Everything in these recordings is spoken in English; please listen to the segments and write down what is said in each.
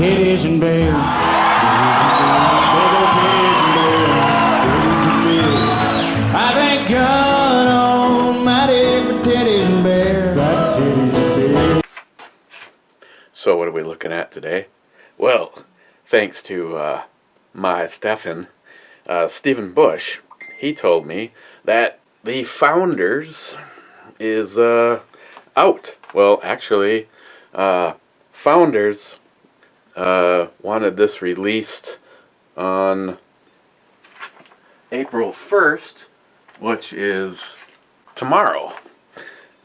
titties and beer. Big old titties and beer. Titties and beer. I thank God Almighty for titties and beer. Got titties and beer. So what are we looking at today? Well, thanks to my Stephen Bush, he told me that the Founders is out. Well, actually, Founders wanted this released on April 1st, which is tomorrow.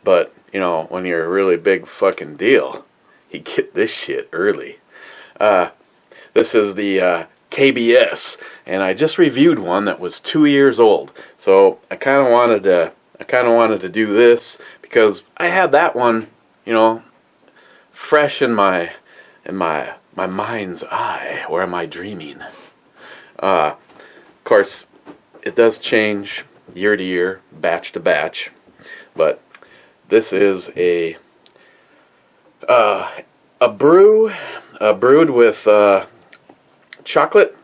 But, you know, when you're a really big fucking deal, you get this shit early. This is the KBS, and I just reviewed one that was 2 years old. So I kind of wanted to do this because I had that one, you know, fresh in my mind's eye. Or am I dreaming? Of course, it does change year to year, batch to batch, but this is a brew brewed with chocolate,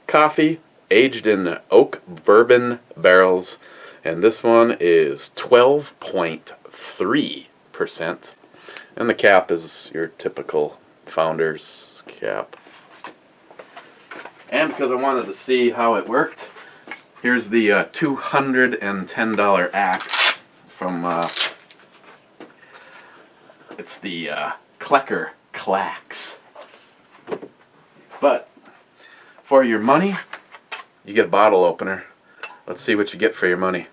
coffee, aged in oak bourbon barrels, and this one is 12.3%. And the cap is your typical Founders cap. And because I wanted to see how it worked, here's the $210 axe from, it's the Klecker Clacks. But for your money, you get a bottle opener. Let's see what you get for your money.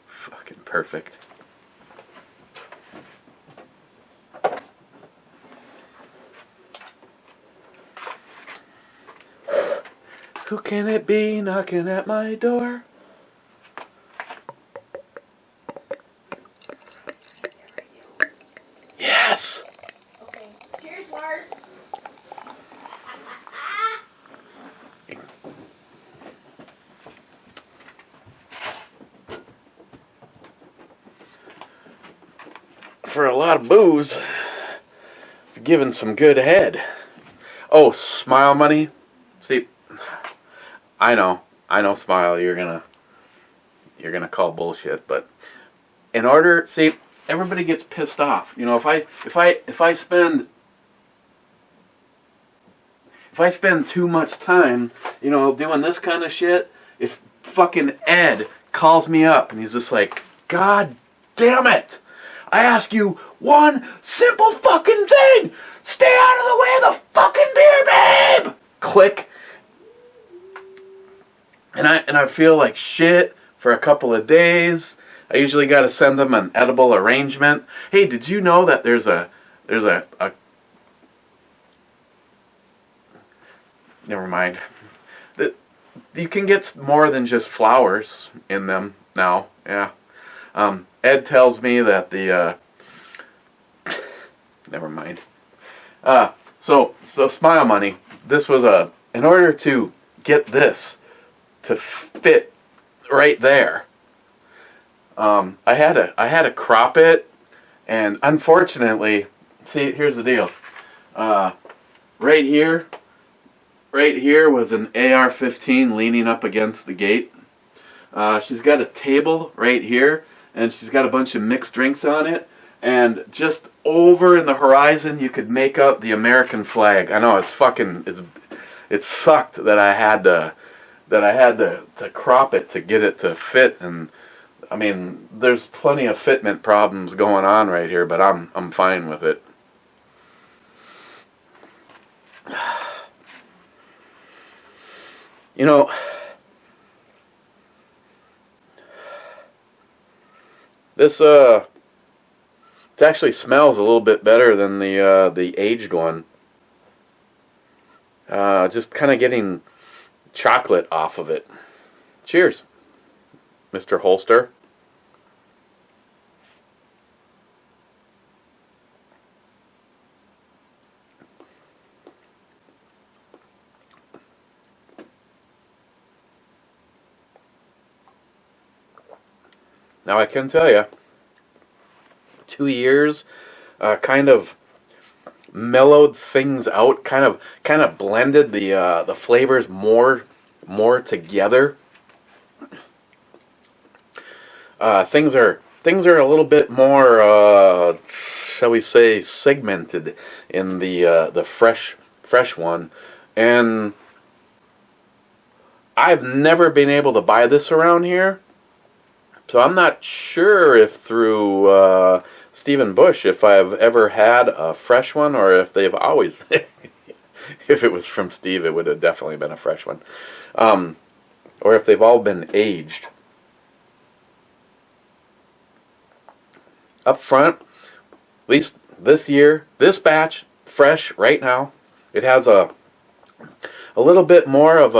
Fucking perfect. Who can it be knocking at my door? Yes! Okay, cheers, Lars. For a lot of booze, it's giving some good head. Oh, Smile money? See, I know, Smile, you're gonna call bullshit, but in order, see, everybody gets pissed off. You know, if I spend too much time, you know, doing this kind of shit, if fucking Ed calls me up and he's just like, God damn it! I ask you one simple fucking thing! Stay out of the way of the fucking beer, babe! Click. And I feel like shit for a couple of days. I usually got to send them an edible arrangement. Hey, did you know that there's a never mind. That you can get more than just flowers in them now. Yeah. Ed tells me that the never mind. So Smile money. This was in order to get this to fit right there. I had to crop it, and unfortunately, see, here's the deal. Right here was an AR-15 leaning up against the gate. She's got a table right here, and she's got a bunch of mixed drinks on it. And just over in the horizon, you could make out the American flag. I know it sucked that I had to crop it to get it to fit. And I mean, there's plenty of fitment problems going on right here, but I'm fine with it. You know, this it actually smells a little bit better than the aged one. Just kind of getting chocolate off of it. Cheers, Mr. Holster. Now I can tell you, 2 years kind of mellowed things out, kind of blended the flavors more together. Things are a little bit more, shall we say, segmented in the fresh one, and I've never been able to buy this around here, so I'm not sure if through Stephen Bush if I've ever had a fresh one, or if they've always. If it was from Steve, it would have definitely been a fresh one, or if they've all been aged. Up front, at least this year, this batch, fresh right now, it has a little bit more of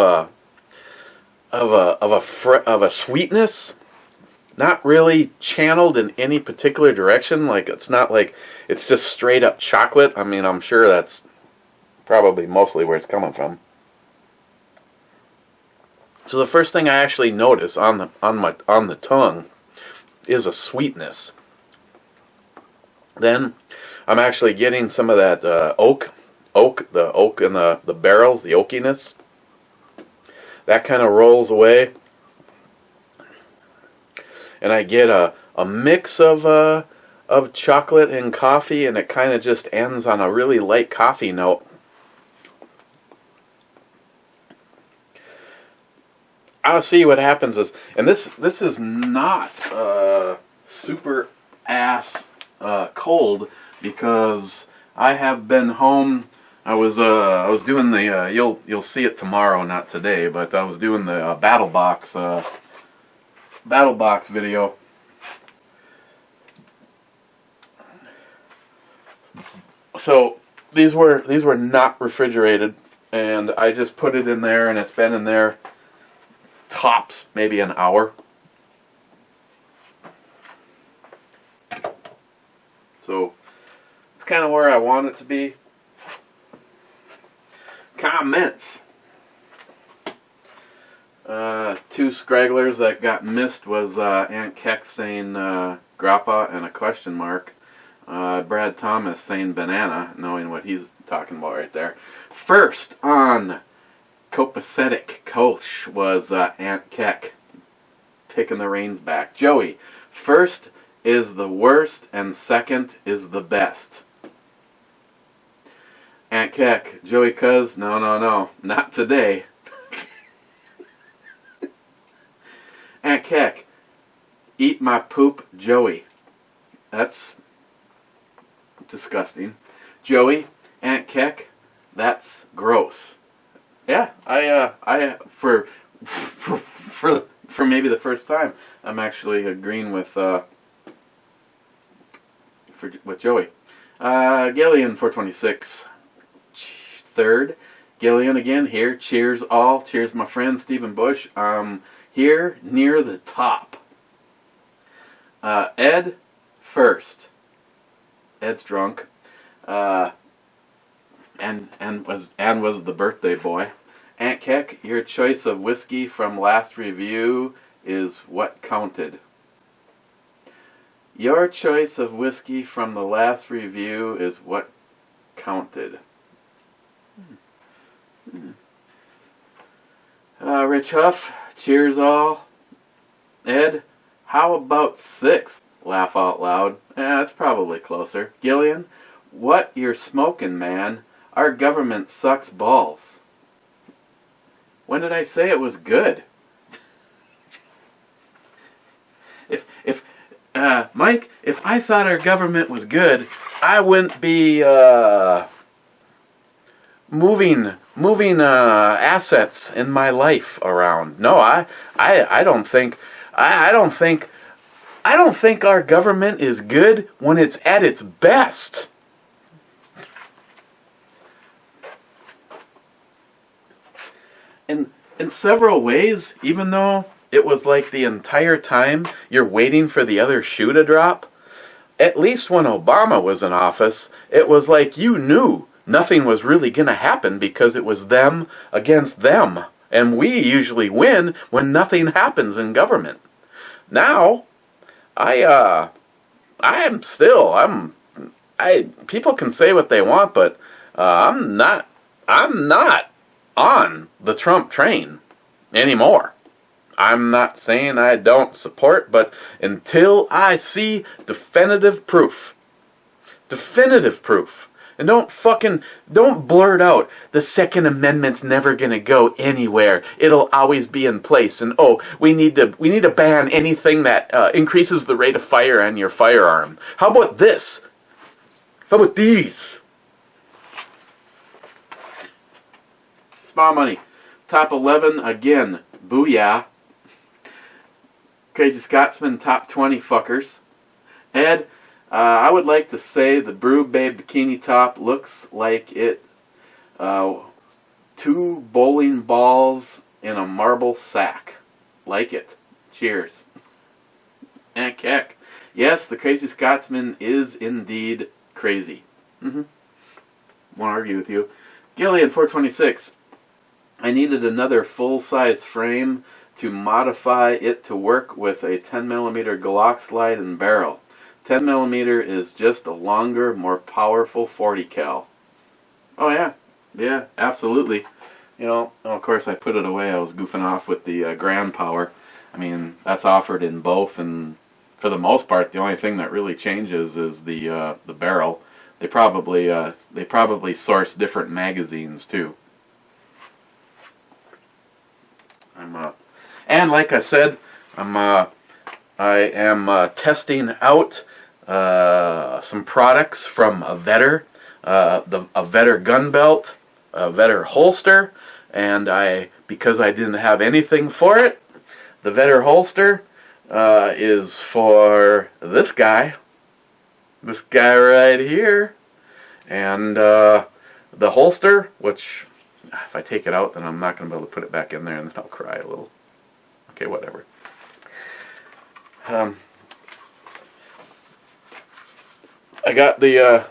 a sweetness, not really channeled in any particular direction. Like, it's not like it's just straight up chocolate. I mean, I'm sure that's probably mostly where it's coming from. So the first thing I actually notice on the tongue is a sweetness. Then I'm actually getting some of that the oak in the barrels, the oakiness. That kind of rolls away, and I get a mix of chocolate and coffee, and it kind of just ends on a really light coffee note. I'll see what happens is, and this is not super ass cold, because I have been home. I was doing the you'll see it tomorrow, not today, but I was doing the battle box video. So these were not refrigerated, and I just put it in there, and it's been in there tops maybe an hour. So it's kind of where I want it to be. Comments. Two scragglers that got missed was Aunt Keck saying grappa and a question mark. Brad Thomas saying banana, knowing what he's talking about right there. First on copacetic Kolsch was Aunt Keck taking the reins back. Joey, first is the worst and second is the best. Aunt Keck, Joey Cuz, no, not today. Aunt Keck, eat my poop, Joey. That's disgusting. Joey, Aunt Keck, that's gross. Yeah, I for maybe the first time, I'm actually agreeing with Joey. Gillian 426. Third, Gillian again here. Cheers all. Cheers my friend Stephen Bush. Here near the top. Ed first. Ed's drunk. And was the birthday boy. Aunt Keck, your choice of whiskey from last review is what counted. Your choice of whiskey from the last review is what counted. Rich Huff, cheers all. Ed, how about sixth? Laugh out loud. That's probably closer. Gillian, what you're smoking, man? Our government sucks balls. When did I say it was good? Mike, if I thought our government was good, I wouldn't be moving assets in my life around. No, I don't think our government is good when it's at its best. In several ways, even though it was like the entire time you're waiting for the other shoe to drop, at least when Obama was in office, it was like you knew nothing was really going to happen because it was them against them. And we usually win when nothing happens in government. Now, I'm people can say what they want, but I'm not on the Trump train anymore. I'm not saying I don't support, but until I see definitive proof, and don't blurt out the Second Amendment's never gonna go anywhere. It'll always be in place, and we need to ban anything that increases the rate of fire on your firearm. How about this? How about these? Small money. Top 11 again. Booyah. Crazy Scotsman top 20 fuckers. Ed, I would like to say the Brew Babe bikini top looks like it 2 bowling balls in a marble sack. Like it. Cheers. And Keck. Yes, the Crazy Scotsman is indeed crazy. Won't argue with you. Gillian 426. I needed another full-size frame to modify it to work with a 10mm Glock slide and barrel. 10mm is just a longer, more powerful 40 cal. Oh yeah, yeah, absolutely. You know, of course I put it away. I was goofing off with the Grand Power. I mean, that's offered in both, and for the most part, the only thing that really changes is the barrel. They probably source different magazines too. And like I said, I am testing out some products from a Vetter, a Vetter gun belt, a Vetter holster, and because I didn't have anything for it, the Vetter holster is for this guy right here, and the holster, which if I take it out, then I'm not going to be able to put it back in there, and then I'll cry a little. Okay, whatever. I got the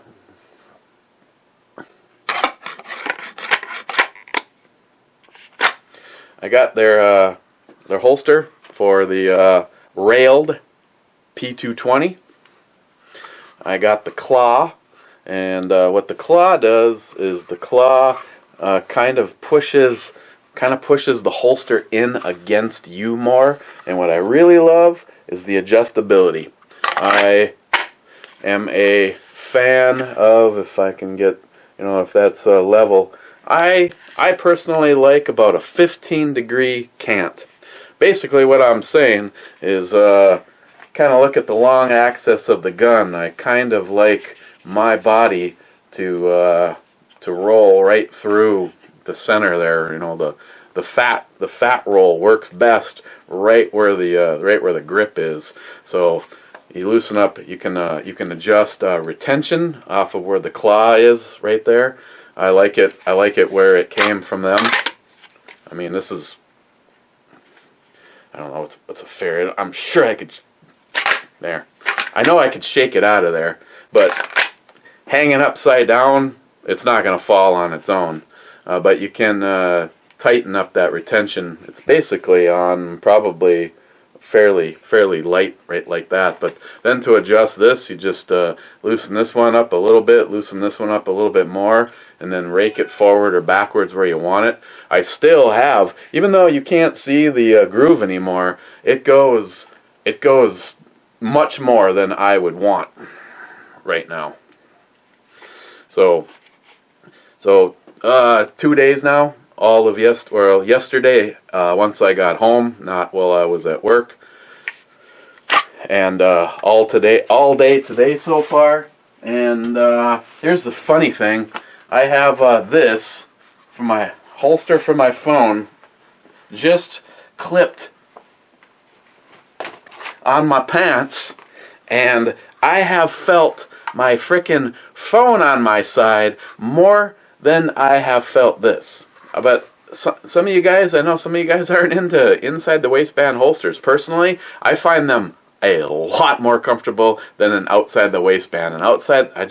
their holster for the railed P220. I got the claw, and what the claw does is the claw kind of pushes the holster in against you more, and what I really love is the adjustability. I am a fan of, if I can get, if that's level, I personally like about a 15-degree cant. Basically what I'm saying is kind of look at the long axis of the gun. I kind of like my body to roll right through the center there. The fat roll works best right where the grip is. So you loosen up. You can adjust retention off of where the claw is right there. I like it where it came from them. I mean, this is, I don't know what's a fair. I'm sure I could. There. I know I could shake it out of there, but hanging upside down, it's not going to fall on its own. But you can tighten up that retention. It's basically on probably fairly light, right like that. But then to adjust this, you just loosen this one up a little bit, loosen this one up a little bit more, and then rake it forward or backwards where you want it. I still have, even though you can't see the groove anymore, it goes much more than I would want right now. So 2 days now, all of yesterday, once I got home, not while I was at work, and all day today so far. And here's the funny thing: I have this for my holster for my phone, just clipped on my pants, and I have felt my frickin' phone on my side more than I have felt this. But some of you guys, I know some of you guys aren't into inside the waistband holsters. Personally, I find them a lot more comfortable than an outside the waistband. And outside, I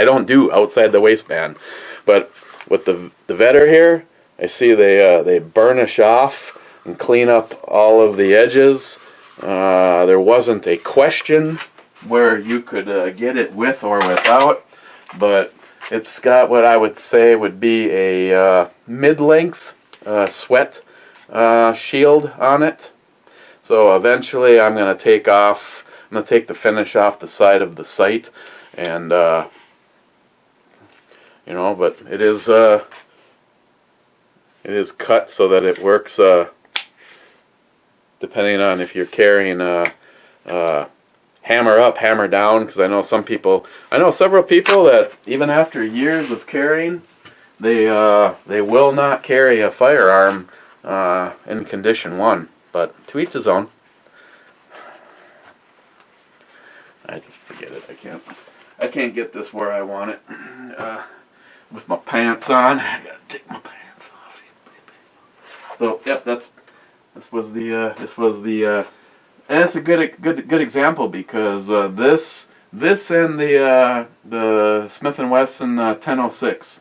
don't do outside the waistband. But with the Vetter here, I see they burnish off and clean up all of the edges. There wasn't a question where you could get it with or without, but it's got what I would say would be a mid-length sweat shield on it. So eventually I'm going to take the finish off the side of the sight, and you know, but it is cut so that it works depending on if you're carrying hammer up, hammer down, because I know several people that even after years of carrying, they will not carry a firearm in condition 1. But to each his own. I just forget it. I can't get this where I want it with my pants on. I gotta take my pants off. So yep, this was the and it's a good example, because this and the Smith & Wesson 1006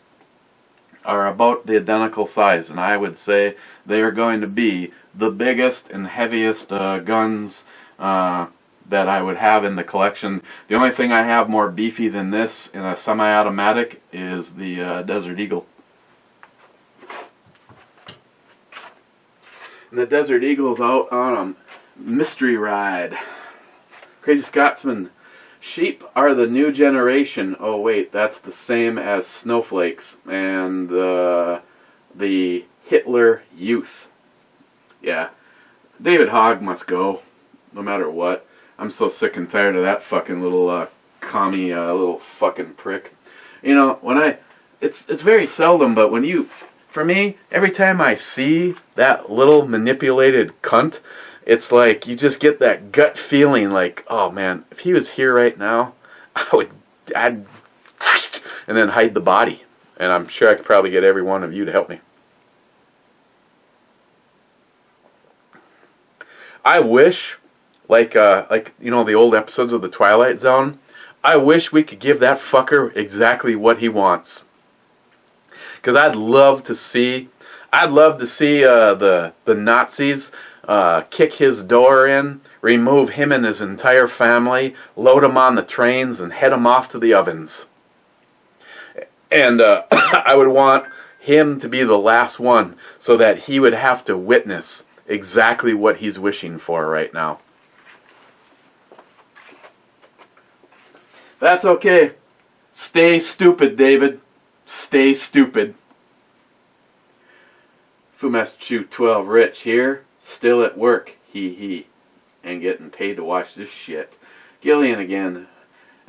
are about the identical size, and I would say they are going to be the biggest and heaviest guns that I would have in the collection. The only thing I have more beefy than this in a semi-automatic is the Desert Eagle. And the Desert Eagle's out on a mystery ride. Crazy Scotsman. Sheep are the new generation. Oh wait, that's the same as snowflakes and the Hitler Youth. Yeah, David Hogg must go, no matter what. I'm so sick and tired of that fucking little commie little fucking prick. You know, it's very seldom, but for me, every time I see that little manipulated cunt, it's like you just get that gut feeling like, oh man, if he was here right now, I'd and then hide the body. And I'm sure I could probably get every one of you to help me. I wish, like you know, the old episodes of the Twilight Zone, I wish we could give that fucker exactly what he wants. Because I'd love to see the Nazis kick his door in, remove him and his entire family, load him on the trains, and head him off to the ovens. And I would want him to be the last one, so that he would have to witness exactly what he's wishing for right now. That's okay. Stay stupid, David. Stay stupid. Fumaster 12 Rich here, still at work, hee, and getting paid to watch this shit. Gillian again.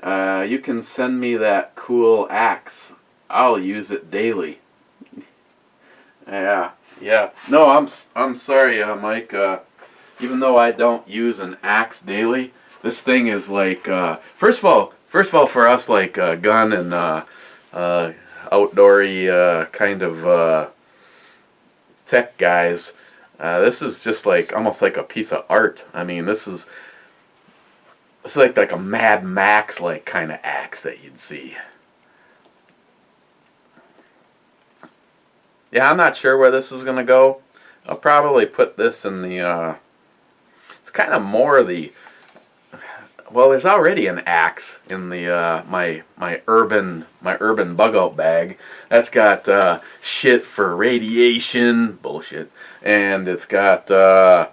You can send me that cool axe. I'll use it daily. Yeah. No, I'm sorry, Mike. Even though I don't use an axe daily, this thing is like first of all for us, like gun and outdoory kind of tech guys, this is just like almost like a piece of art. I mean, this is like a Mad Max like kind of axe that you'd see. Yeah, I'm not sure where this is going to go. I'll probably put this in the, it's kind of more the, well, there's already an axe in the, my urban bug out bag. That's got, shit for radiation, bullshit, and it's got, a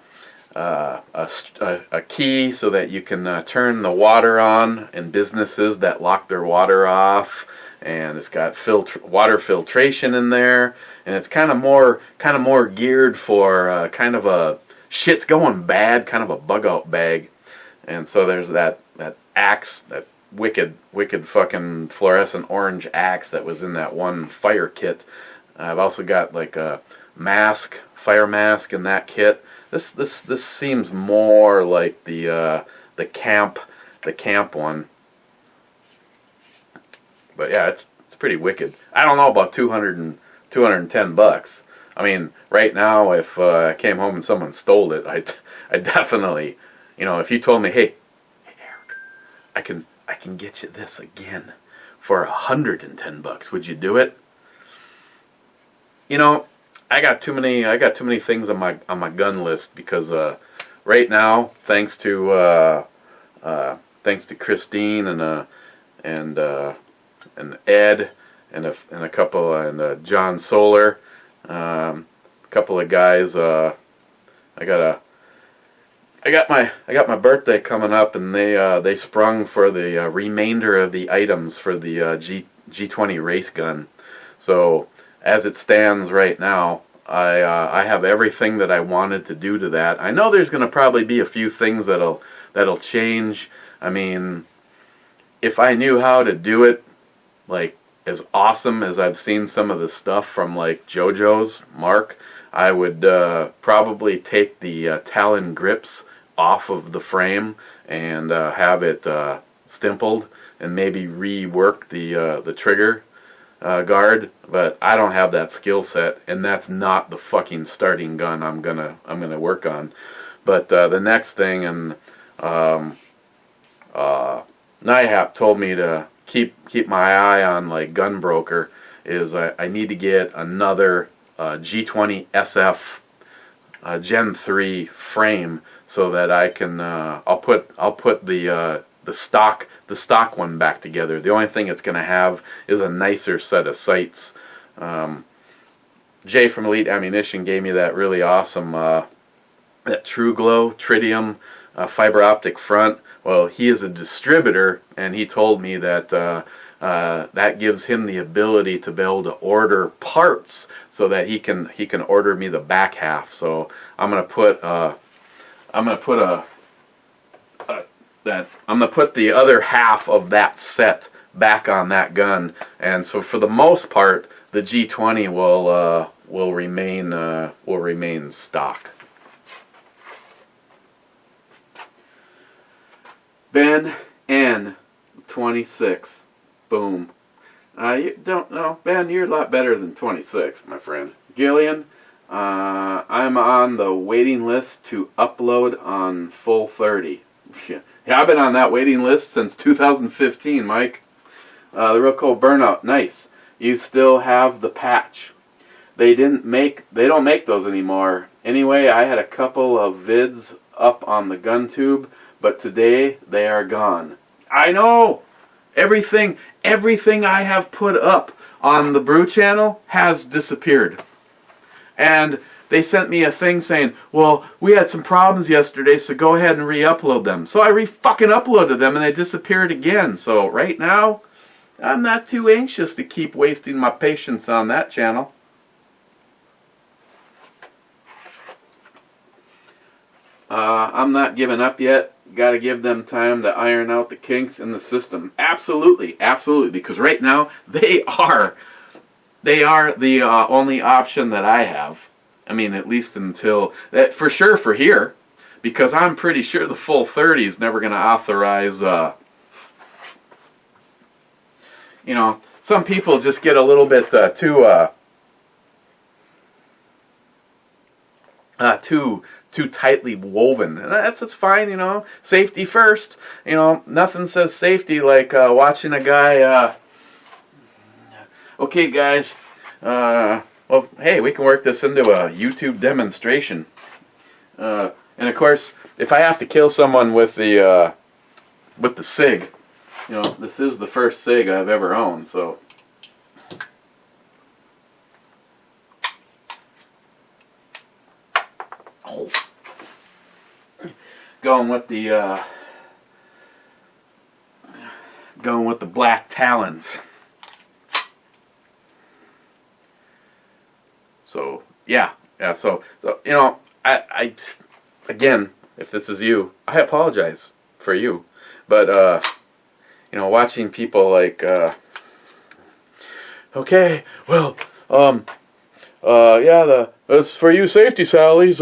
key so that you can turn the water on in businesses that lock their water off, and it's got water filtration in there, and it's kind of more geared for kind of a shit's going bad kind of a bug out bag. And so there's that axe, that wicked fucking fluorescent orange axe that was in that one fire kit. I've also got like a fire mask in that kit. This seems more like the camp one. But yeah, it's pretty wicked. I don't know about $210. I mean, right now, if I came home and someone stole it, I definitely, you know, if you told me, hey Eric, I can get you this again for $110, would you do it? You know, I got too many things on my gun list, because right now, thanks to thanks to Christine and Ed and a couple and John Solar, a couple of guys. I got my birthday coming up, and they sprung for the remainder of the items for the G20 race gun. So as it stands right now, I have everything that I wanted to do to that. I know there's going to probably be a few things that'll change. I mean, if I knew how to do it, like as awesome as I've seen some of the stuff from like JoJo's Mark, I would probably take the Talon grips off of the frame and have it stimpled and maybe rework the trigger guard, but I don't have that skill set, and that's not the fucking starting gun I'm gonna work on. But the next thing, and Nyhap told me to keep my eye on like Gunbroker, is I need to get another G20 SF Gen 3 frame so that I can I'll put the stock one back together. The only thing it's going to have is a nicer set of sights. Jay from Elite Ammunition gave me that really awesome that True Glow Tritium fiber optic front. Well, he is a distributor, and he told me that that gives him the ability to be able to order parts so that he can order me the back half. So I'm gonna put the other half of that set back on that gun, and so for the most part, the G20 will remain stock. Ben N26, boom. You don't know, Ben. You're a lot better than 26, my friend. Gillian, I'm on the waiting list to upload on Full 30. Yeah, I've been on that waiting list since 2015, Mike. The Real Cold Burnout, nice. You still have the patch. They don't make those anymore. Anyway, I had a couple of vids up on the gun tube, but today they are gone. I know. Everything I have put up on the Brew channel has disappeared. And they sent me a thing saying, well, we had some problems yesterday, so go ahead and re-upload them. So I re-fucking uploaded them, and they disappeared again. So right now, I'm not too anxious to keep wasting my patience on that channel. I'm not giving up yet. Got to give them time to iron out the kinks in the system. Absolutely, absolutely. Because right now, they are the only option that I have. I mean, at least until, for sure for here, because I'm pretty sure the Full 30 is never going to authorize, you know, some people just get a little bit too tightly woven, and that's fine, you know. Safety first, you know. Nothing says safety like watching a guy. Okay, guys. Well, hey, we can work this into a YouTube demonstration. And of course, if I have to kill someone with the SIG, you know, this is the first SIG I've ever owned, so. Going with the black talons. So yeah. So you know, I again, if this is you, I apologize for you, but you know, watching people like okay, well, yeah, it's for you safety Sallies.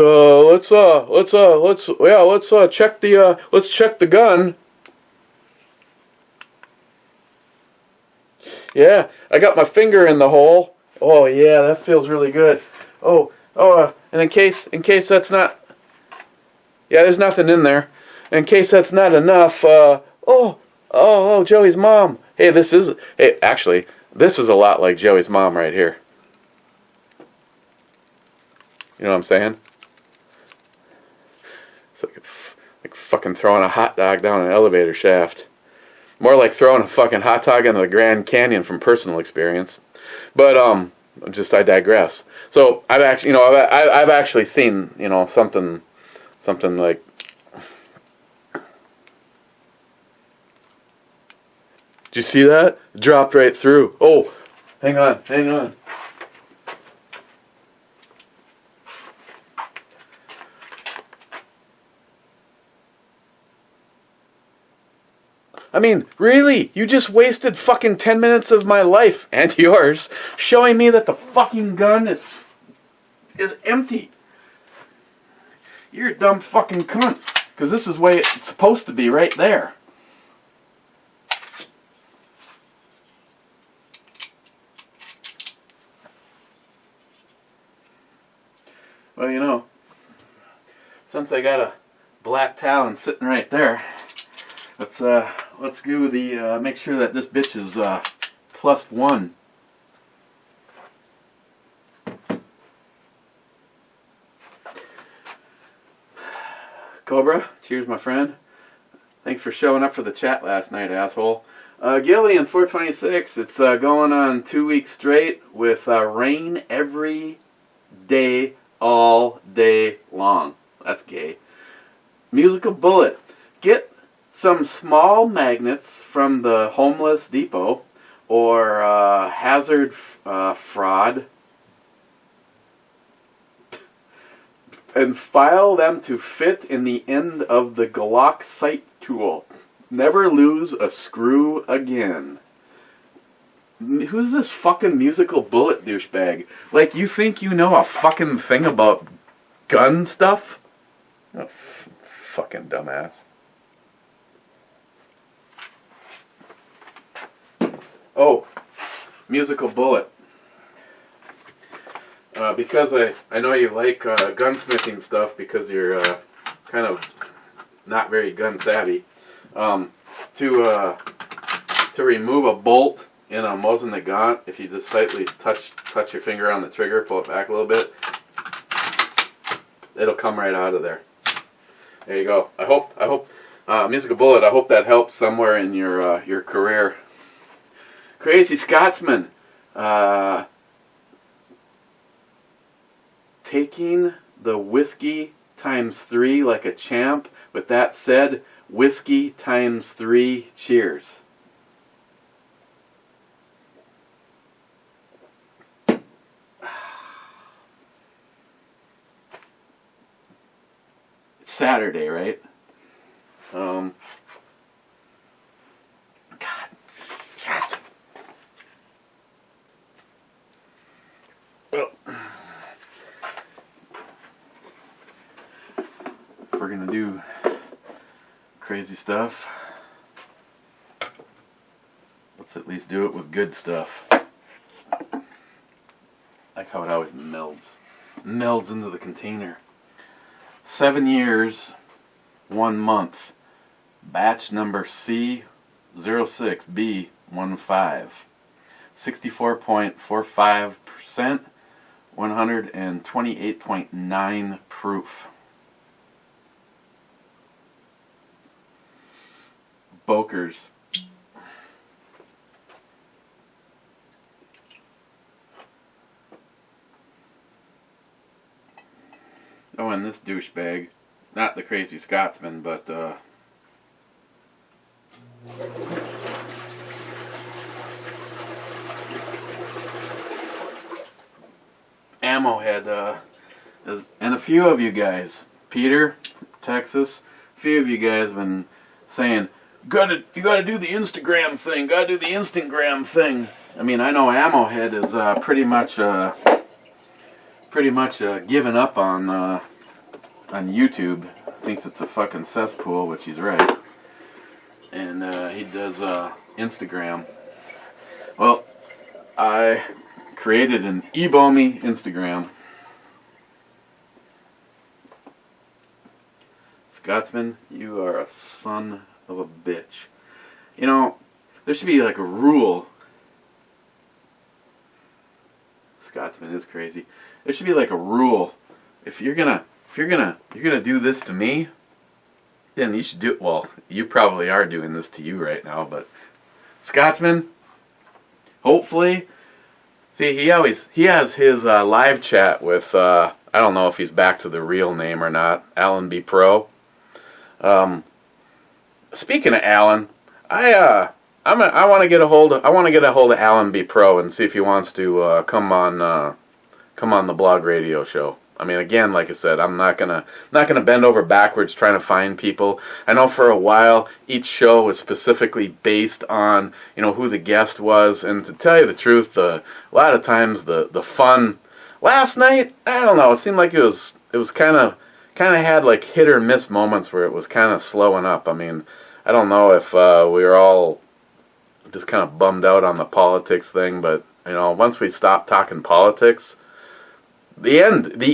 Let's check the gun. Yeah, I got my finger in the hole. Oh yeah, that feels really good. And in case that's not, yeah, there's nothing in there. In case that's not enough, Joey's mom. Hey, actually, this is a lot like Joey's mom right here. You know what I'm saying? It's like fucking throwing a hot dog down an elevator shaft. More like throwing a fucking hot dog into the Grand Canyon from personal experience. But I digress. So I've actually, I've actually seen, something like. Did you see that? Dropped right through. Oh, hang on. I mean, really? You just wasted fucking 10 minutes of my life, and yours, showing me that the fucking gun is empty. You're a dumb fucking cunt. Because this is the way it's supposed to be right there. Well, since I got a black Talon sitting right there, let's do the make sure that this bitch is +1. Cobra, cheers, my friend. Thanks for showing up for the chat last night, asshole. Gillian 426. It's going on 2 weeks straight with rain every day, all day long. That's gay. Musical Bullet. Get some small magnets from the Homeless Depot or Hazard Fraud and file them to fit in the end of the Glock sight tool. Never lose a screw again. Who's this fucking Musical Bullet douchebag? Like, you think you know a fucking thing about gun stuff? Oh, fucking dumbass. Oh, Musical Bullet. Because I know you like gunsmithing stuff because you're kind of not very gun savvy. To remove a bolt in a Mosin Nagant, if you just slightly touch your finger on the trigger, pull it back a little bit, it'll come right out of there. There you go. I hope Musical Bullet, I hope that helps somewhere in your career. Crazy Scotsman. Taking the whiskey ×3 like a champ. With that said, whiskey ×3 cheers. It's Saturday, right? God. Well, if we're gonna do crazy stuff, let's at least do it with good stuff. Like how it always melds into the container. 7 years, 1 month. Batch number C06B15. 64.45%, 128.9 proof. Bokers. Oh, and this douchebag, not the Crazy Scotsman, but Ammo Head, and a few of you guys, Peter, Texas, a few of you guys have been saying, you gotta do the Instagram thing, gotta do the Instagram thing. I mean, I know Ammo Head is pretty much given up on YouTube. Thinks it's a fucking cesspool, which he's right. And he does Instagram. Well, I created an Ebomi Instagram. Scotsman, you are a son of a bitch. You know, there should be like a rule. Scotsman is crazy. There should be like a rule. If you're gonna do this to me, then you should do it. Well, you probably are doing this to you right now, but Scotsman, hopefully, see, he has his live chat with, I don't know if he's back to the real name or not, Alan B. Pro. Speaking of Alan, I want to get a hold of Alan B. Pro and see if he wants to come on the blog radio show. I mean, again, like I said, I'm not gonna bend over backwards trying to find people. I know for a while each show was specifically based on, you know, who the guest was, and to tell you the truth, a lot of times the fun. Last night, I don't know, it seemed like it was kind of had like hit or miss moments where it was kind of slowing up. I mean, I don't know if we were all just kind of bummed out on the politics thing, but you know, once we stopped talking politics, the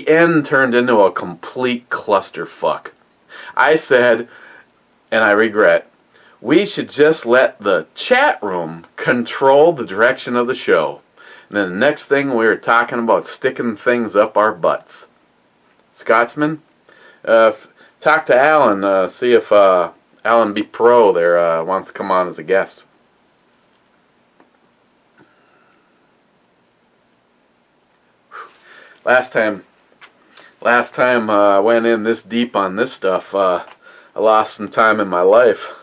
end turned into a complete clusterfuck. I said, and I regret, we should just let the chat room control the direction of the show. And then the next thing we were talking about sticking things up our butts. Scotsman, talk to Alan, see if Alan B. Pro there wants to come on as a guest. Last time I went in this deep on this stuff, I lost some time in my life.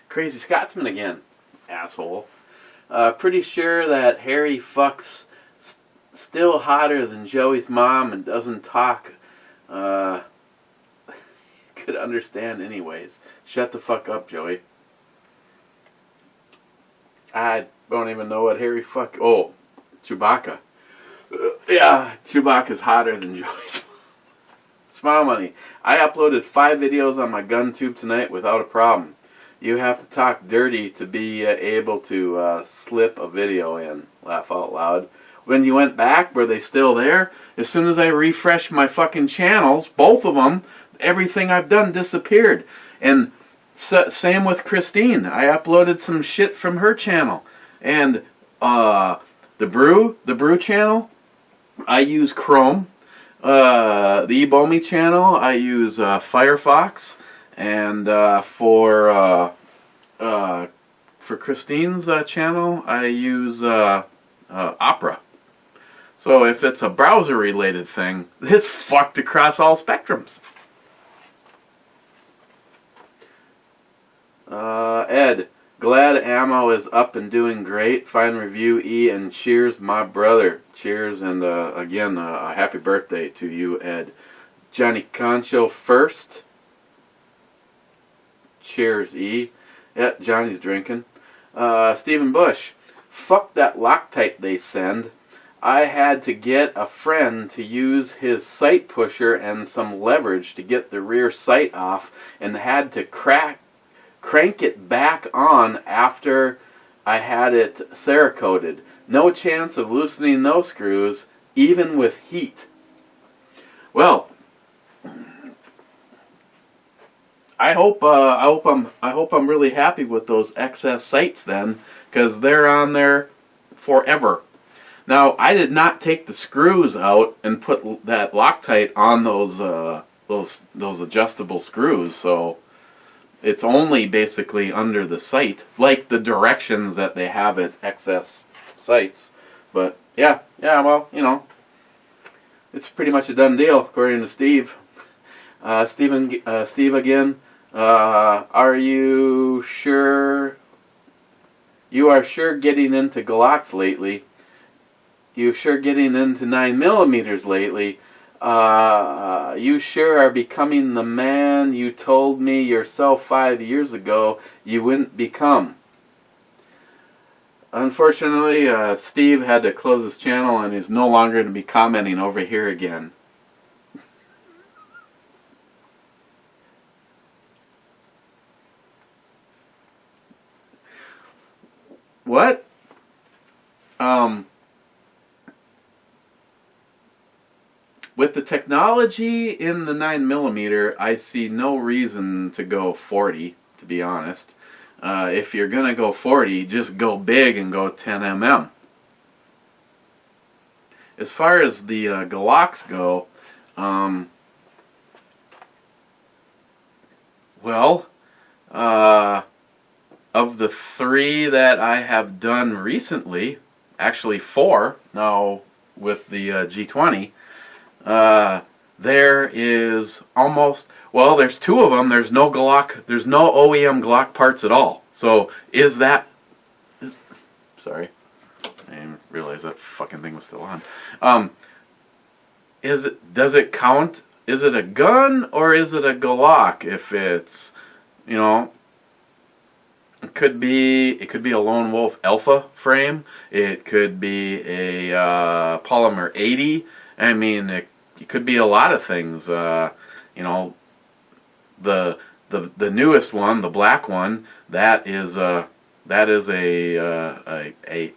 Crazy Scotsman again, asshole. Pretty sure that Harry fucks still hotter than Joey's mom and doesn't talk. Could understand anyways. Shut the fuck up, Joey. I don't even know what Harry fuck. Oh, Chewbacca. Yeah, Chewbacca's hotter than Joey's. Smile money. I uploaded 5 videos on my GunTube tonight without a problem. You have to talk dirty to be able to slip a video in. Laugh out loud. When you went back, were they still there? As soon as I refreshed my fucking channels, both of them, everything I've done disappeared. And same with Christine. I uploaded some shit from her channel. And the Brew channel, I use Chrome. The Ebomi channel, I use Firefox. And for Christine's channel, I use Opera. So if it's a browser-related thing, it's fucked across all spectrums. Ed, glad ammo is up and doing great. Fine review, E, and cheers, my brother. Cheers, and again, a happy birthday to you, Ed. Johnny Concho first. Cheers, E. Yeah, Johnny's drinking. Stephen Bush. Fuck that Loctite they send. I had to get a friend to use his sight pusher and some leverage to get the rear sight off and had to crank it back on after I had it Cerakoted. No chance of loosening those screws, even with heat. Well, I hope I'm really happy with those XS sights then, because they're on there forever. Now, I did not take the screws out and put that Loctite on those adjustable screws, so it's only basically under the sight, like the directions that they have at XS sites. But yeah, well, you know, it's pretty much a done deal according to Steve. Steve again. Are you sure? You are sure getting into Glocks lately. You sure getting into 9mm lately. You sure are becoming the man you told me yourself 5 years ago you wouldn't become. Unfortunately, Steve had to close his channel and he's no longer going to be commenting over here again. What? With the technology in the 9mm, I see no reason to go 40, to be honest. If you're going to go 40, just go big and go 10mm. As far as the Glocks go, of the 3 that I have done recently, actually 4 now with the G20, there is almost, well, there's 2 of them. There's no Glock, there's no OEM Glock parts at all. So sorry, I didn't realize that fucking thing was still on. Does it count? Is it a gun or is it a Glock? If it's, you know, it could be a Lone Wolf Alpha frame. It could be a Polymer 80. I mean, it could be a lot of things. You know, the newest one, the black one, that is a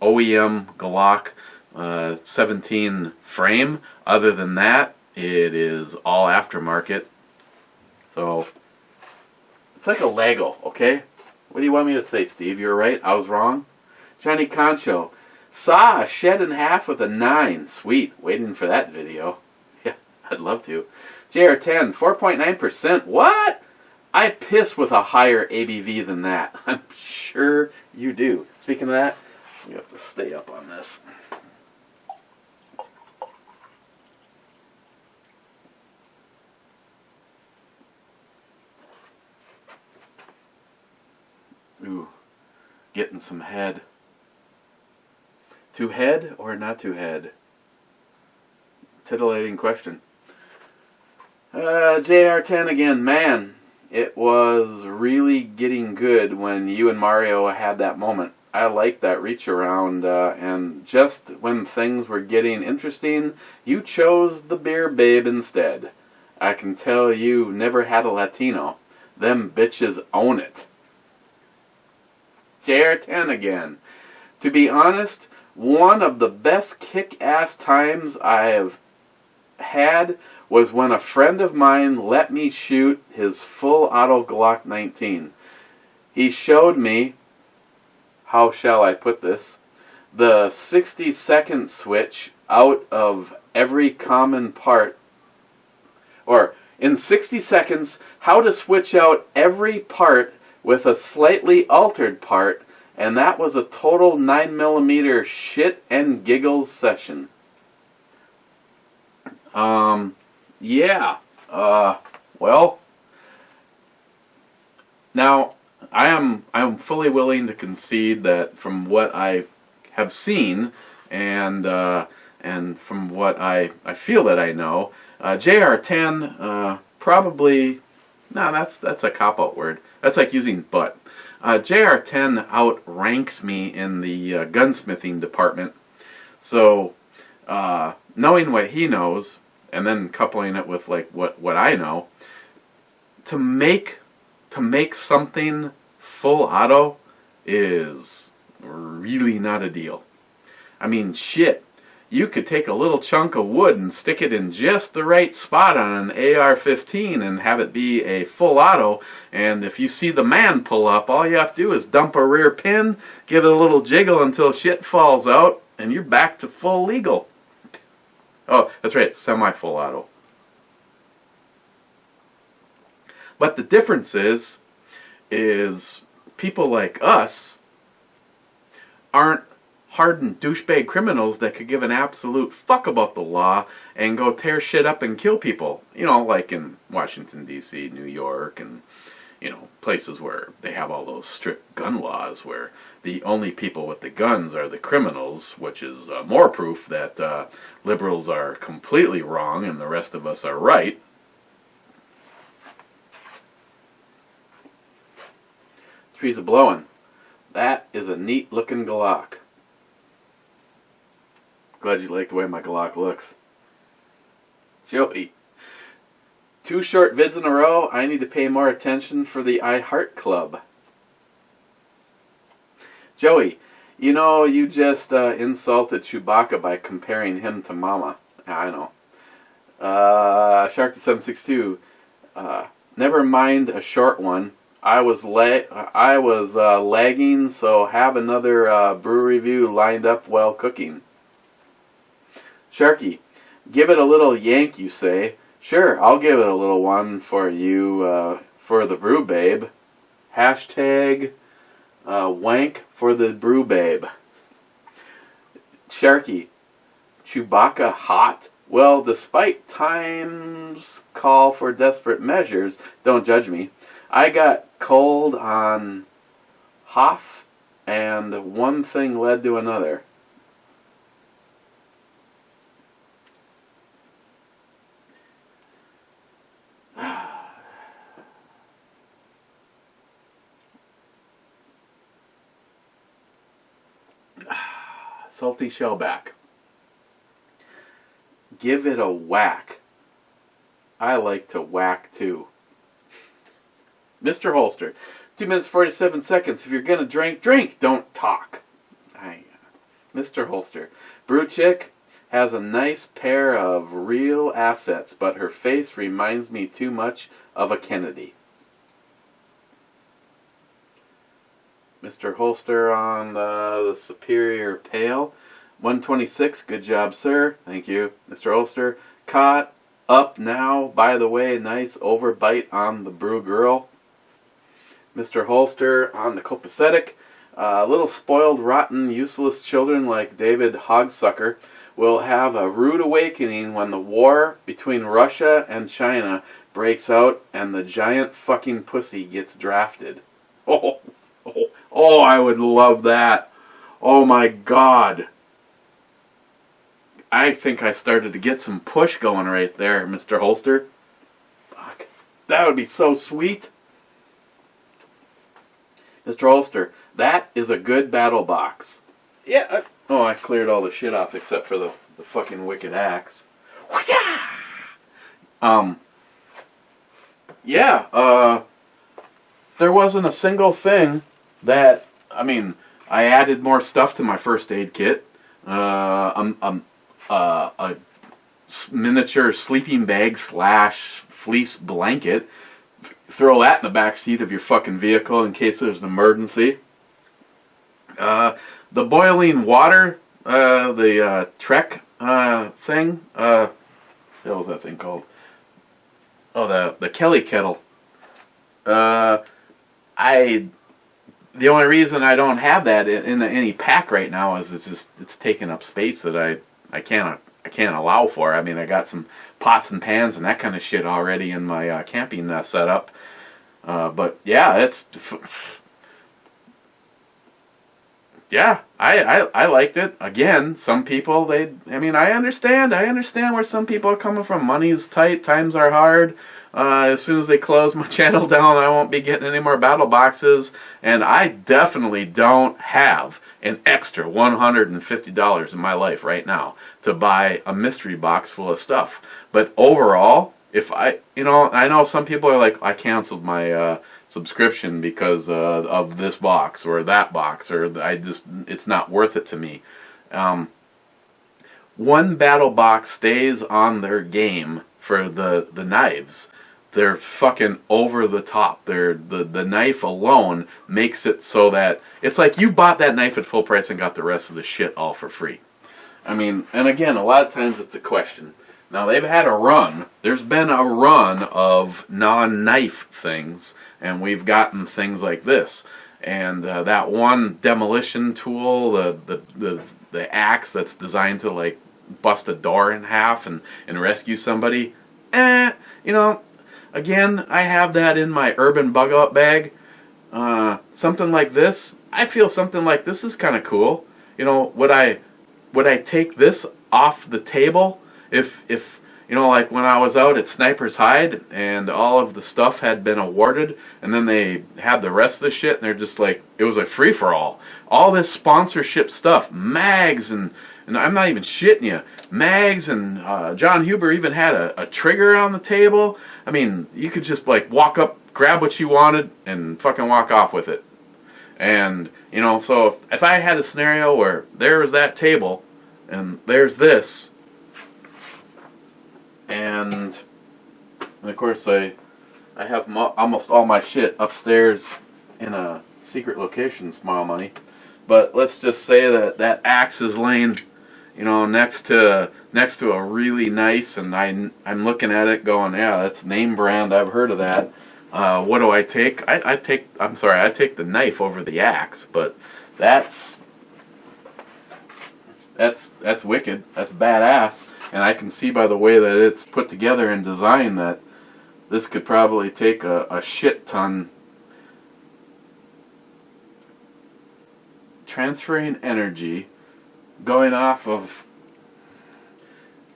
OEM Glock 17 frame. Other than that, it is all aftermarket. So it's like a Lego, okay? What do you want me to say, Steve? You're right. I was wrong. Johnny Concho. Saw a shed in half with a 9. Sweet. Waiting for that video. Yeah, I'd love to. JR10, 4.9%. What? I piss with a higher ABV than that. I'm sure you do. Speaking of that, we have to stay up on this. Ooh, getting some head. To head or not to head? Titillating question. JR10 again. Man, it was really getting good when you and Mario had that moment. I liked that reach around, and just when things were getting interesting, you chose the beer babe instead. I can tell you never had a Latino. Them bitches own it. JR10 again. To be honest, one of the best kick-ass times I have had was when a friend of mine let me shoot his full auto Glock 19. He showed me, how shall I put this, the 60-second switch out of every common part, or in 60 seconds, how to switch out every part with a slightly altered part, and that was a total 9mm shit and giggles session. Yeah. Well, now I am fully willing to concede that from what I have seen and from what I feel that I know, JR10 probably, no, that's a cop-out word. That's like using butt. JR10 outranks me in the gunsmithing department. So, knowing what he knows, and then coupling it with like what I know, to make something full auto is really not a deal. I mean, shit. You could take a little chunk of wood and stick it in just the right spot on an AR-15 and have it be a full auto, and if you see the man pull up, all you have to do is dump a rear pin, give it a little jiggle until shit falls out, and you're back to full legal. Oh, that's right, semi-full auto. But the difference is people like us aren't hardened douchebag criminals that could give an absolute fuck about the law and go tear shit up and kill people. You know, like in Washington, D.C., New York, and, places where they have all those strict gun laws where the only people with the guns are the criminals, which is more proof that liberals are completely wrong and the rest of us are right. Trees are blowing. That is a neat looking Glock. Glad you like the way my Glock looks. Joey. 2 short vids in a row. I need to pay more attention for the I Heart Club. Joey, you just insulted Chewbacca by comparing him to Mama. I know. Shark762. Never mind a short one. I was lagging, so have another brew review lined up while cooking. Sharky, give it a little yank, you say. Sure, I'll give it a little one for you, for the brew babe. Hashtag wank for the brew babe. Sharky, Chewbacca hot? Well, despite time's call for desperate measures, don't judge me, I got cold on Hoff, and one thing led to another. Salty Shellback. Give it a whack. I like to whack too. Mr. Holster. 2 minutes 47 seconds. If you're gonna drink, drink. Don't talk. Mr. Holster. Brew Chick has a nice pair of real assets, but her face reminds me too much of a Kennedy. Mr. Holster on the Superior Pale. 126, good job, sir. Thank you, Mr. Holster. Caught up now, by the way, nice overbite on the Brew Girl. Mr. Holster on the Copacetic. Little spoiled, rotten, useless children like David Hogsucker will have a rude awakening when the war between Russia and China breaks out and the giant fucking pussy gets drafted. Oh, I would love that. Oh my God. I think I started to get some push going right there, Mr. Holster. Fuck. That would be so sweet. Mr. Holster, that is a good battle box. Yeah. I cleared all the shit off except for the fucking wicked axe. There wasn't a single thing that, I added more stuff to my first aid kit. A miniature sleeping bag / fleece blanket. Throw that in the back seat of your fucking vehicle in case there's an emergency. The boiling water, the Trek thing. What was that thing called? Oh, the Kelly kettle. The only reason I don't have that in any pack right now is it's taking up space that I can't allow for. I got some pots and pans and that kind of shit already in my camping setup. But yeah, I liked it. Again, some people I understand where some people are coming from. Money's tight, times are hard. As soon as they close my channel down, I won't be getting any more battle boxes, and I definitely don't have an extra $150 in my life right now to buy a mystery box full of stuff. But overall, if I know some people are like, I canceled my subscription because of this box or that box, or it's not worth it to me. One battle box stays on their game for the knives. They're fucking over the top. The knife alone makes it so that it's like you bought that knife at full price and got the rest of the shit all for free. And again, a lot of times it's a question. Now, they've had a run. There's been a run of non-knife things, and we've gotten things like this. And that one demolition tool, the axe that's designed to, like, bust a door in half and rescue somebody, again, I have that in my urban bug out bag. Something like this, I feel something like this is kind of cool. You know, would I take this off the table if you know, like when I was out at Sniper's Hide and all of the stuff had been awarded, and then they had the rest of the shit, and they're just like, it was a free-for-all. All this sponsorship stuff, mags, and I'm not even shitting you, mags, and John Huber even had a trigger on the table. I mean, you could just like walk up, grab what you wanted, and fucking walk off with it. And, you know, so if I had a scenario where there was that table, and there's this, and of course I have almost all my shit upstairs in a secret location, Smile Money. But let's just say that axe is laying, you know, next to a really nice, and I'm looking at it going, yeah, that's name brand. I've heard of that. What do I take? I take the knife over the axe, but that's wicked. That's badass. And I can see by the way that it's put together and designed that this could probably take a shit ton. Transferring energy, going off of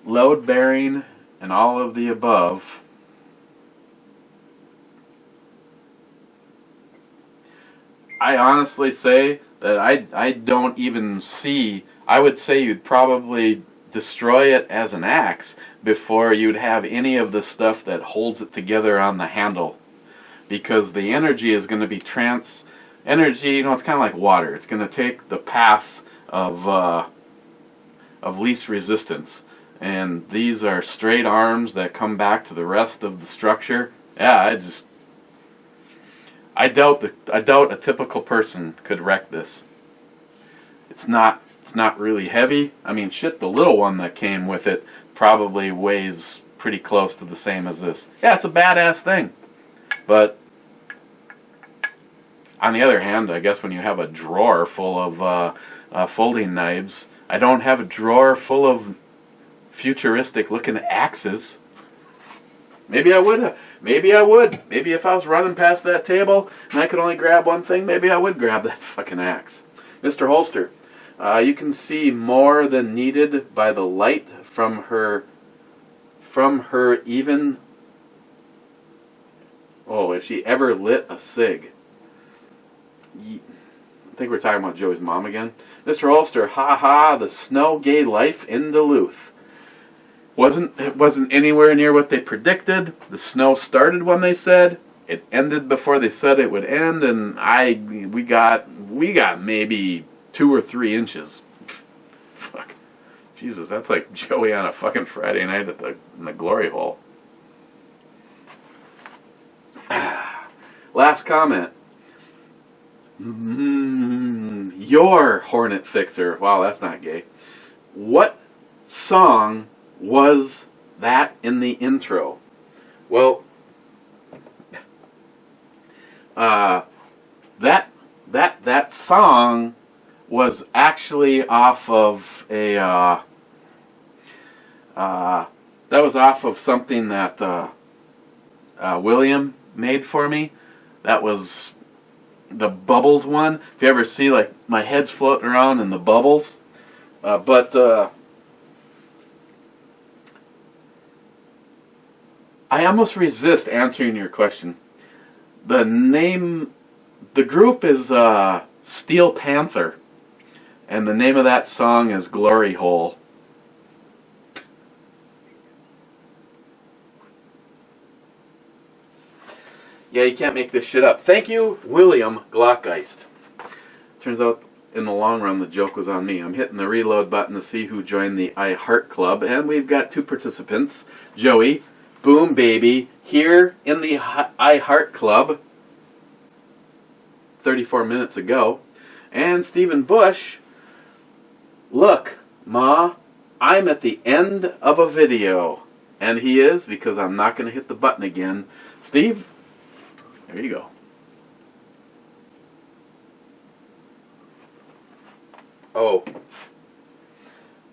load bearing and all of the above. I honestly say that I don't even see, I would say you'd probably destroy it as an axe before you'd have any of the stuff that holds it together on the handle, because the energy is going to be energy, you know, it's kind of like water. It's going to take the path of least resistance, and these are straight arms that come back to the rest of the structure. Yeah, I doubt a typical person could wreck this. It's not really heavy. I mean, shit, the little one that came with it probably weighs pretty close to the same as this. Yeah, it's a badass thing. But on the other hand, I guess when you have a drawer full of folding knives, I don't have a drawer full of futuristic looking axes. Maybe I would. Maybe if I was running past that table and I could only grab one thing, maybe I would grab that fucking axe. Mr. Holster, you can see more than needed by the light from her even. Oh, if she ever lit a cig. I think we're talking about Joey's mom again. Mr. Holster, ha, the snow gay life in Duluth. It wasn't anywhere near what they predicted. The snow started when they said. It ended before they said it would end, and we got maybe 2 or 3 inches. Fuck. Jesus, that's like Joey on a fucking Friday night in the glory hole. Last comment. Your Hornet Fixer. Wow, that's not gay. What song was that in the intro? Well, that song was actually off of that was off of something that William made for me. That was the bubbles one. If you ever see, like, my head's floating around in the bubbles. But I almost resist answering your question. The group is Steel Panther, and the name of that song is Glory Hole. Yeah, you can't make this shit up. Thank you, William Glockgeist. Turns out, in the long run, the joke was on me. I'm hitting the reload button to see who joined the I Heart Club, and we've got 2 participants. Joey, boom baby, here in the I Heart Club 34 minutes ago. And Stephen Bush, look, Ma, I'm at the end of a video. And he is, because I'm not going to hit the button again. Steve, there you go. Oh.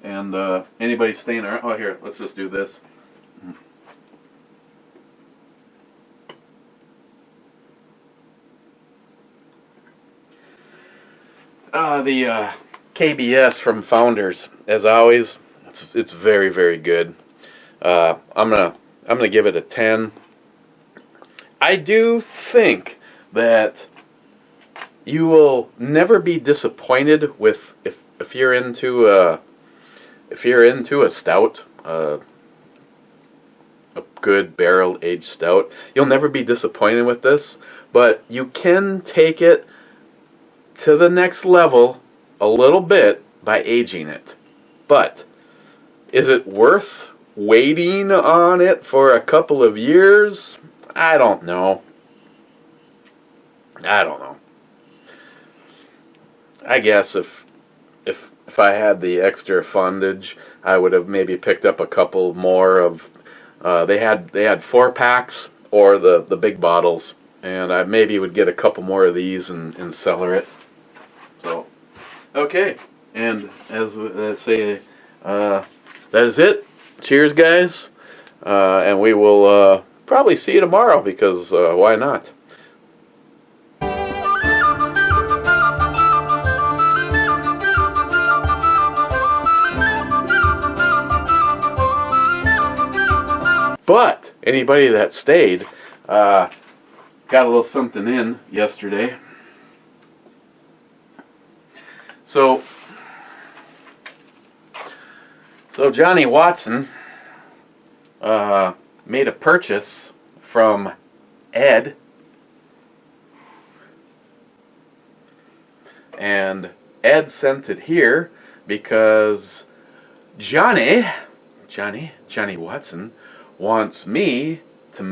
And anybody staying around? Oh, here, let's just do this. The KBS from Founders, as always, it's very, very good. I'm gonna give it a 10. I do think that you will never be disappointed with if you're into a stout, a good barrel aged stout. You'll never be disappointed with this, but you can take it to the next level a little bit by aging it. But is it worth waiting on it for a couple of years? I don't know. I guess if I had the extra fundage, I would have maybe picked up a couple more of. They had 4-packs or the big bottles, and I maybe would get a couple more of these and cellar it. So, okay, and as I say, that is it. Cheers, guys, and we will probably see you tomorrow because why not? But anybody that stayed got a little something in yesterday. So Johnny Watson made a purchase from Ed, and Ed sent it here because Johnny Watson wants me to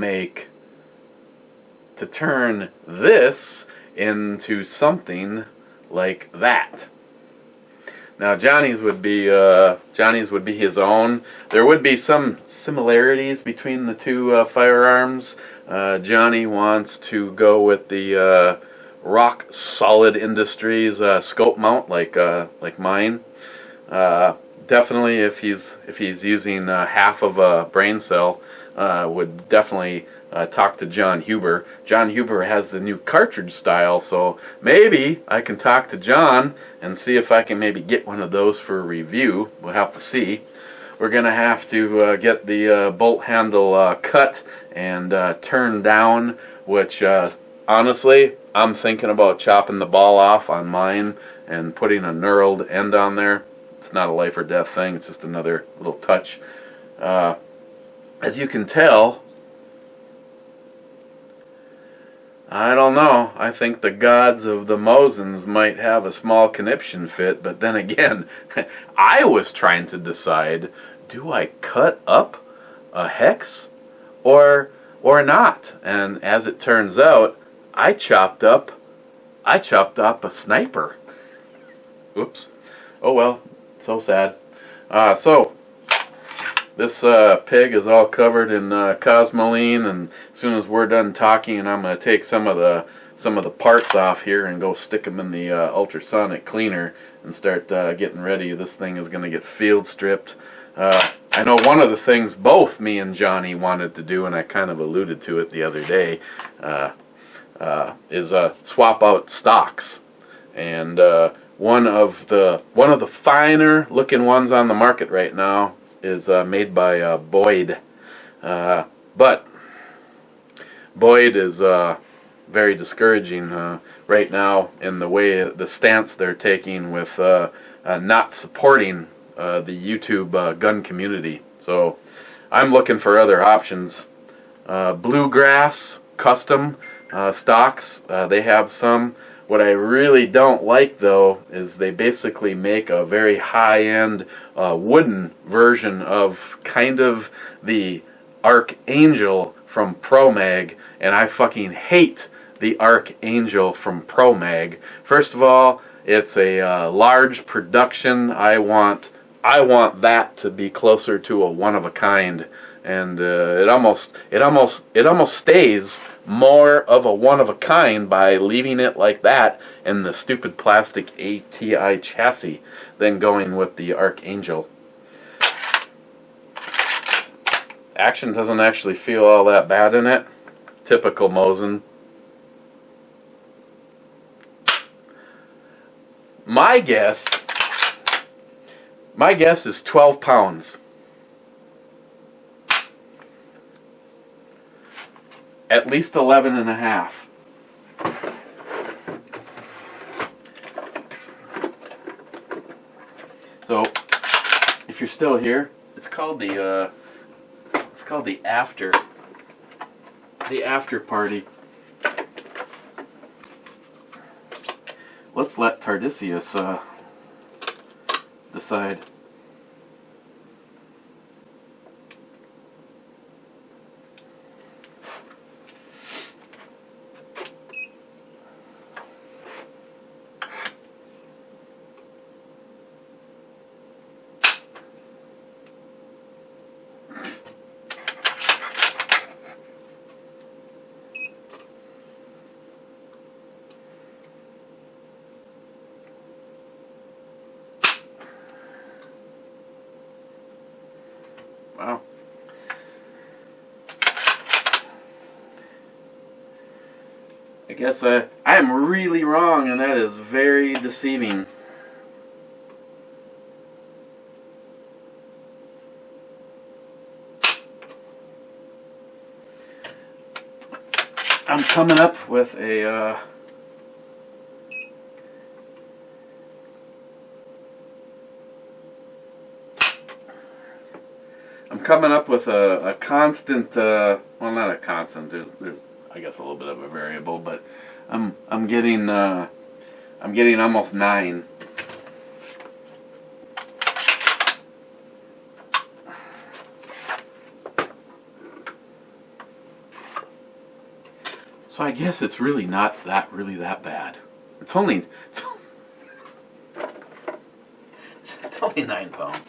turn this into something like that. Now Johnny's would be his own. There would be some similarities between the two firearms. Johnny wants to go with the Rock Solid Industries scope mount, like mine. Definitely, if he's using half of a brain cell, would definitely talk to John Huber. John Huber has the new cartridge style, so maybe I can talk to John and see if I can maybe get one of those for a review. We'll have to see. We're gonna have to get the bolt handle cut and turned down, which honestly, I'm thinking about chopping the ball off on mine and putting a knurled end on there. It's not a life or death thing, it's just another little touch. As you can tell, I don't know. I think the gods of the Mosins might have a small conniption fit, but then again, I was trying to decide, do I cut up a hex or not? And as it turns out, I chopped up a sniper. Oops. Oh well. So sad. So this pig is all covered in cosmoline, and as soon as we're done talking, I'm going to take some of the parts off here and go stick them in the ultrasonic cleaner and start getting ready. This thing is going to get field stripped. I know one of the things both me and Johnny wanted to do, and I kind of alluded to it the other day, is swap out stocks. And one of the finer looking ones on the market right now is made by Boyd, but Boyd is very discouraging right now in the stance they're taking with not supporting the YouTube gun community. So I'm looking for other options. Bluegrass custom stocks, they have some. What I really don't like, though, is they basically make a very high-end wooden version of kind of the Archangel from ProMag, and I fucking hate the Archangel from ProMag. First of all, it's a large production. I want that to be closer to a one-of-a-kind, and it almost stays more of a one-of-a-kind by leaving it like that in the stupid plastic ATI chassis than going with the Archangel. Action doesn't actually feel all that bad in it. Typical Mosin. my guess is 12 pounds. At least 11 and a half. So, if you're still here, it's called the after party. Let's let Tardisius decide. Wow. I guess I am really wrong, and that is very deceiving. I'm coming up with a constant, well, not a constant. There's I guess a little bit of a variable, but I'm getting almost 9. So I guess it's really not that bad. It's only 9 pounds.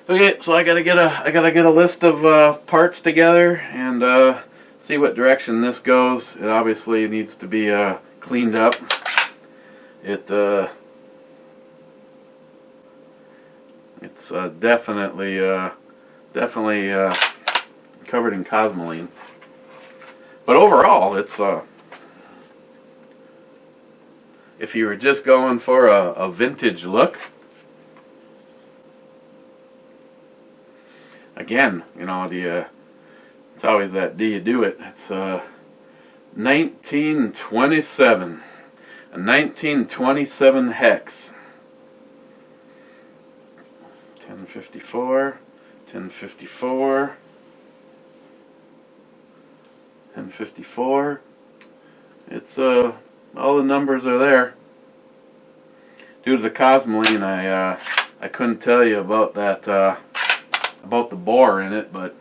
Okay, so I gotta get a list of parts together and see what direction this goes. It obviously needs to be cleaned up. It's definitely covered in cosmoline. But overall, it's if you were just going for a vintage look. Again, you know, it's always that do you do it. It's 1927. A 1927 hex. 1054, 1054, 1054. It's all the numbers are there. Due to the cosmoline, I couldn't tell you about that. About the bore in it, but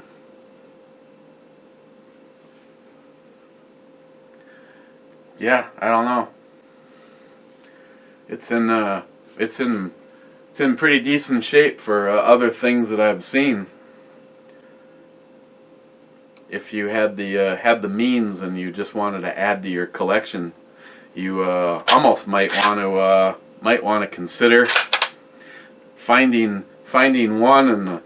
yeah, I don't know. It's in pretty decent shape for other things that I've seen. If you had the means and you just wanted to add to your collection, you almost might want to consider finding one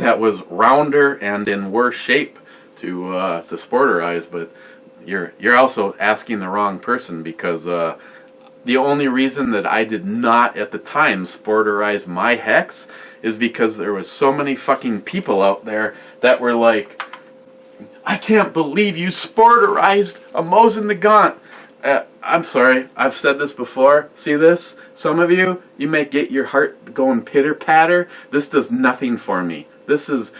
that was rounder and in worse shape to sporterize, but you're also asking the wrong person, because the only reason that I did not at the time sporterize my hex is because there was so many fucking people out there that were like, I can't believe you sporterized a Mosin the Gaunt. I'm sorry, I've said this before. See this? Some of you may get your heart going pitter-patter. This does nothing for me. This is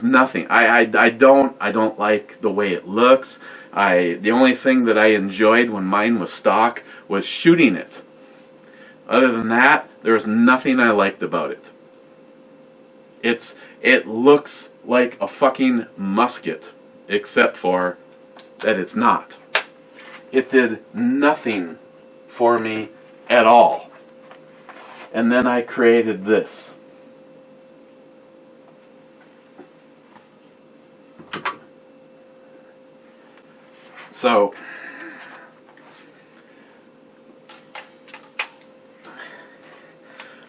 nothing. I don't like the way it looks. The only thing that I enjoyed when mine was stock was shooting it. Other than that, there was nothing I liked about it. It looks like a fucking musket, except for that it's not. It did nothing for me at all. And then I created this. So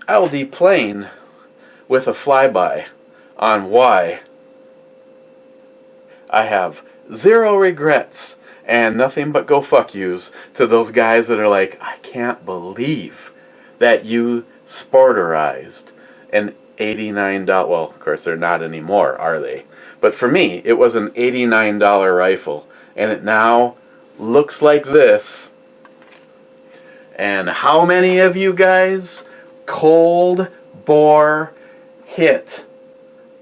I'll deplane with a flyby on why I have zero regrets And nothing but go fuck yous to those guys that are like, I can't believe that you sporterized an $89, well, of course they're not anymore, are they? But for me, it was an $89 rifle, and it now looks like this. And how many of you guys cold bore hit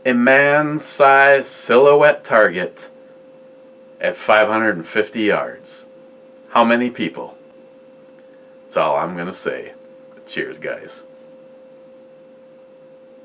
a man-sized silhouette target at 550 yards? How many people? That's all I'm going to say. Cheers, guys.